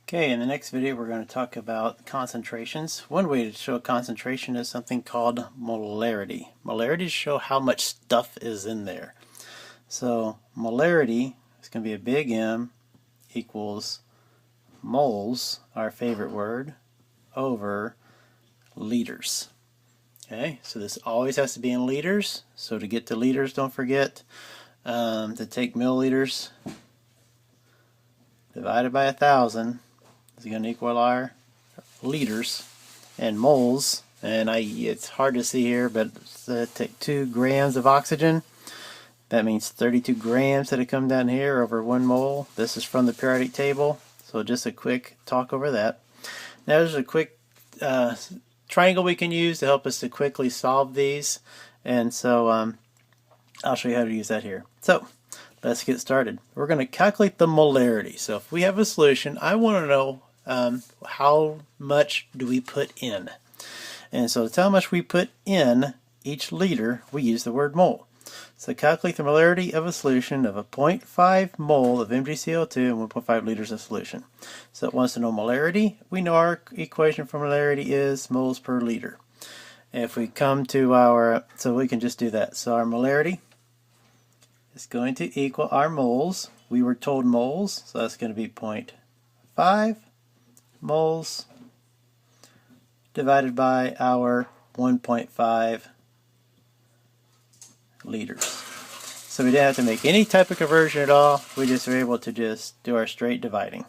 Okay, in the next video we're going to talk about concentrations. One way to show a concentration is something called molarity. Molarity show how much stuff is in there. So molarity is going to be a big M equals moles, our favorite word, over liters. Okay, so this always has to be in liters. So to get to liters, don't forget to take milliliters divided by 1,000 is going to equal our liters, and moles, and it's hard to see here, but take 2 grams of oxygen. That means 32 grams that have come down here over 1 mole. This is from the periodic table, so just a quick talk over that. Now there's a quick triangle we can use to help us to quickly solve these, and so I'll show you how to use that here. So let's get started. We're going to calculate the molarity. So if we have a solution, I want to know how much do we put in. And so to tell how much we put in each liter, we use the word mole. So calculate the molarity of a solution of a 0.5 mole of MgCl2 and 1.5 liters of solution. So it wants to know molarity. We know our equation for molarity is moles per liter. If we come to our, so we can just do that. So our molarity is going to equal our moles. We were told moles, so that's going to be 0.5 moles divided by our 1.5 liters. So we didn't have to make any type of conversion at all. We just were able to just do our straight dividing.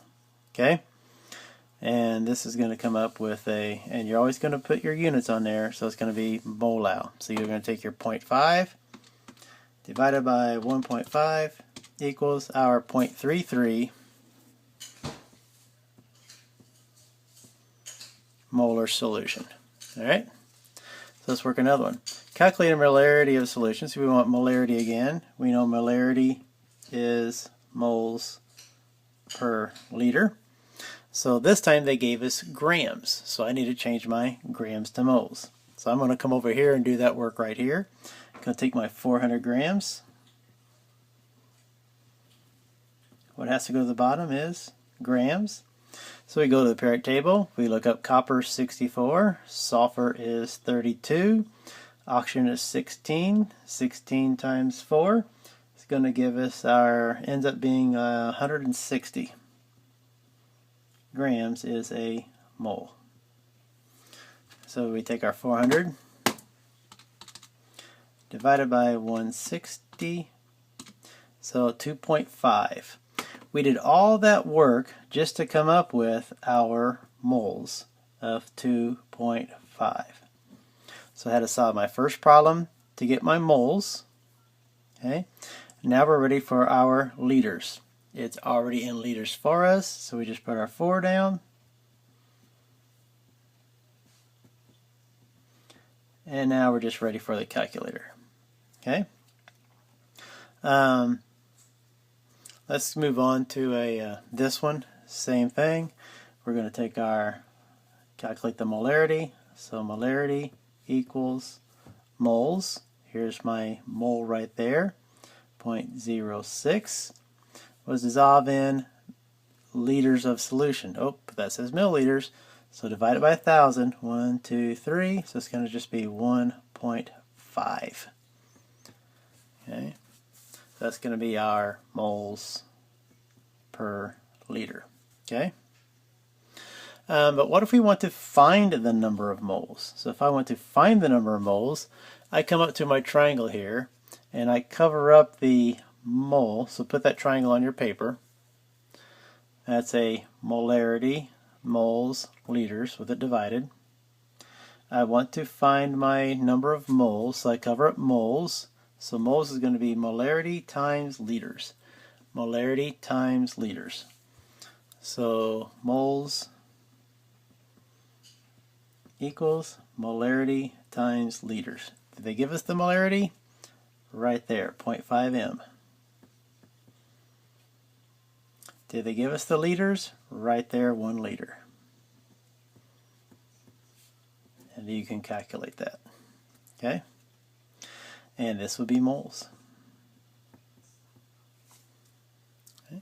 Okay? And this is going to come up with a, and you're always going to put your units on there, so it's going to be molal. So you're going to take your 0.5 divided by 1.5 equals our 0.33 molar solution. Alright, so let's work another one. Calculate a molarity of solutions. So we want molarity again. We know molarity is moles per liter. So this time they gave us grams. So I need to change my grams to moles. So I'm going to come over here and do that work right here. I'm going to take my 400 grams. What has to go to the bottom is grams. So we go to the periodic table, we look up copper 64, sulfur is 32, oxygen is 16, 16 times 4 is going to give us our, ends up being 160 grams is a mole. So we take our 400 divided by 160, so 2.5. We did all that work just to come up with our moles of 2.5. So I had to solve my first problem to get my moles. Okay. Now we're ready for our liters. It's already in liters for us, so we just put our 4 down. And now we're just ready for the calculator. Okay. Let's move on to this one. Same thing. We're going to take our, calculate the molarity. So molarity equals moles. Here's my mole right there. 0.06 was dissolved in liters of solution. Oh, that says milliliters. So divided by 1,000. 1, 2, 3. So it's going to just be 1.5. Okay. That's going to be our moles per liter. Okay. But what if we want to find the number of moles? So if I want to find the number of moles, I come up to my triangle here and I cover up the mole. So put that triangle on your paper. That's a molarity, moles, liters with it divided. I want to find my number of moles, so I cover up moles. So moles is going to be molarity times liters. Molarity times liters. So moles equals molarity times liters. Did they give us the molarity? Right there, 0.5 m. Did they give us the liters? Right there, 1 liter. And you can calculate that. Okay? And this would be moles. Okay.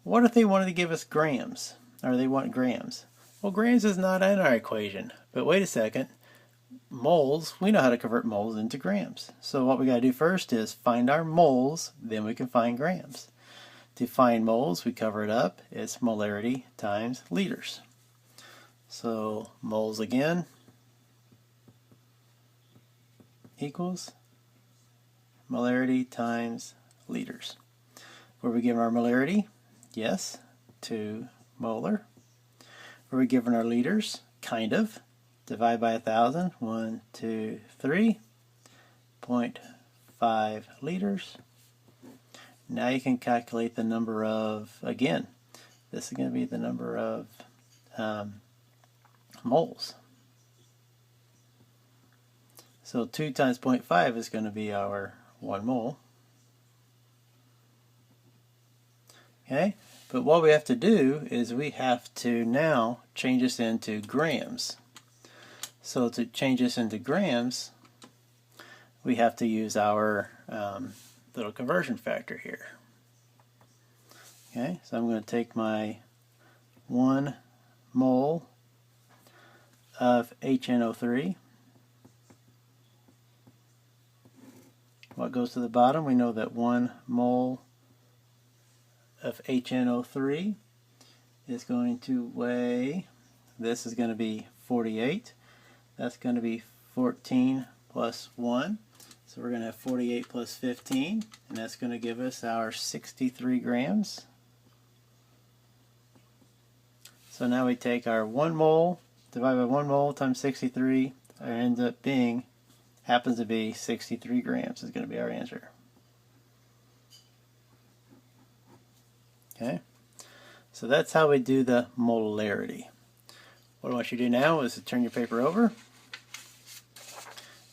what if they wanted to give us grams, or they want grams? Well, grams is not in our equation, but wait a second. Moles, we know how to convert moles into grams. So what we got to do first is find our moles, then we can find grams. To find moles, we cover it up. It's molarity times liters. So moles again equals molarity times liters. Were we given our molarity? Yes, 2 molar. Were we given our liters? Kind of. Divide by 1,000. 1, 2, 3. 0.5 liters. Now you can calculate the number of, again, this is going to be the number of moles. So 2 times 0.5 is going to be our 1 mole. Okay, but what we have to do is we have to now change this into grams. So to change this into grams, we have to use our little conversion factor here. Okay, so I'm going to take my 1 mole of HNO3. What goes to the bottom? We know that 1 mole of HNO3 is going to weigh, this is going to be 48. That's going to be 14 plus 1. So we're going to have 48 plus 15, and that's going to give us our 63 grams. So now we take our 1 mole, divide by 1 mole times 63, it ends up being, happens to be 63 grams is going to be our answer. Okay, so that's how we do the molarity. What I want you to do now is to turn your paper over,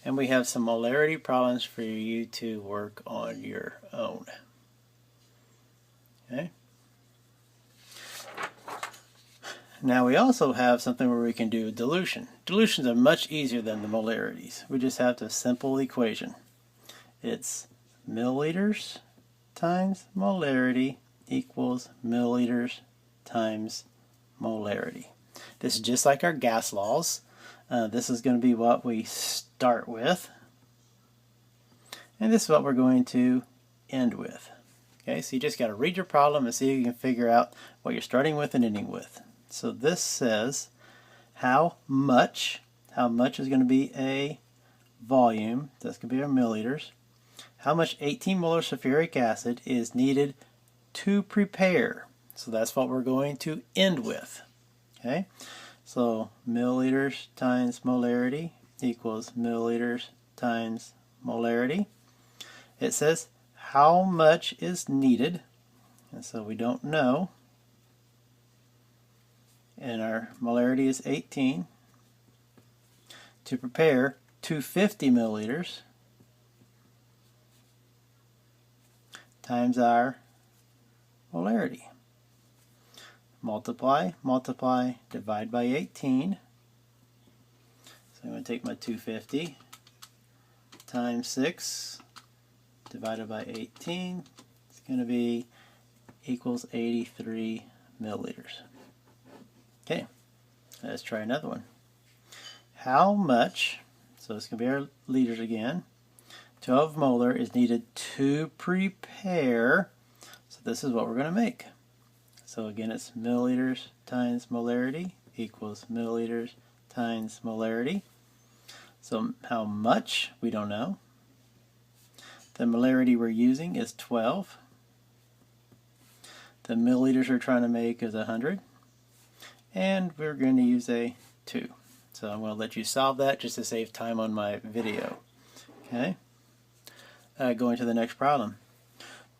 and we have some molarity problems for you to work on your own. Okay. Now we also have something where we can do dilution. Dilutions are much easier than the molarities. We just have a simple equation. It's milliliters times molarity equals milliliters times molarity. This is just like our gas laws. This is going to be what we start with, and this is what we're going to end with. Okay, so you just got to read your problem and see if you can figure out what you're starting with and ending with. So this says how much is going to be a volume, that's going to be our milliliters, how much 18 molar sulfuric acid is needed to prepare. So that's what we're going to end with. Okay, so milliliters times molarity equals milliliters times molarity. It says how much is needed, and so we don't know, and our molarity is 18, to prepare 250 milliliters times our molarity. Multiply, divide by 18. So I'm going to take my 250 times 6 divided by 18. It's going to be equals 83 milliliters. Okay, let's try another one. How much, so it's going to be our liters again, 12 molar is needed to prepare, so this is what we're going to make. So again, it's milliliters times molarity equals milliliters times molarity. So how much, we don't know. The molarity we're using is 12. The milliliters we're trying to make is 100. And we're going to use a 2. So I'm going to let you solve that just to save time on my video. Okay. Going to the next problem.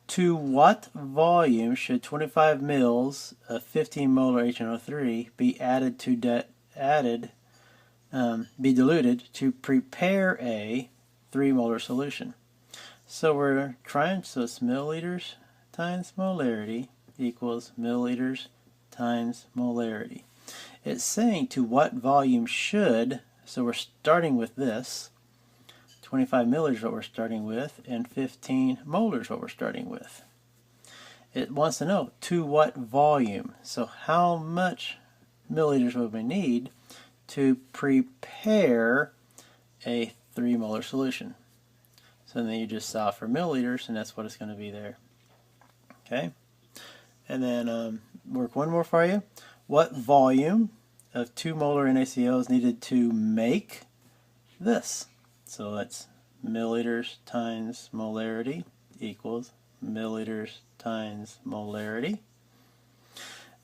To what volume should 25 mils of 15 molar HNO3 be be diluted to prepare a 3 molar solution? So we're trying, so it's milliliters times molarity equals milliliters times molarity. It's saying to what volume should, so we're starting with this, 25 milliliters is what we're starting with, and 15 molar is what we're starting with. it wants to know to what volume. So how much milliliters would we need to prepare a 3 molar solution? So then you just solve for milliliters, and that's what it's going to be there. Okay, and then work one more for you. What volume of 2 molar NaCl is needed to make this? So that's milliliters times molarity equals milliliters times molarity.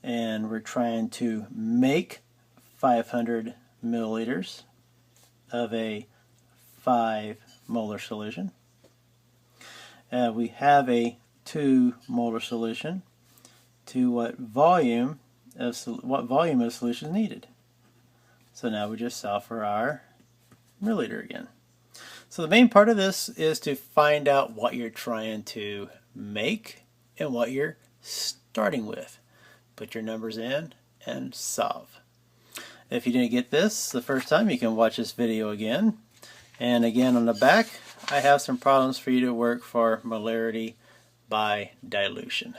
And we're trying to make 500 milliliters of a 5 molar solution. We have a 2 molar solution. To what volume of solution is needed? So now we just solve for our milliliter again. So the main part of this is to find out what you're trying to make and what you're starting with. Put your numbers in and solve. If you didn't get this the first time, you can watch this video again. And again, on the back, I have some problems for you to work for molarity by dilution.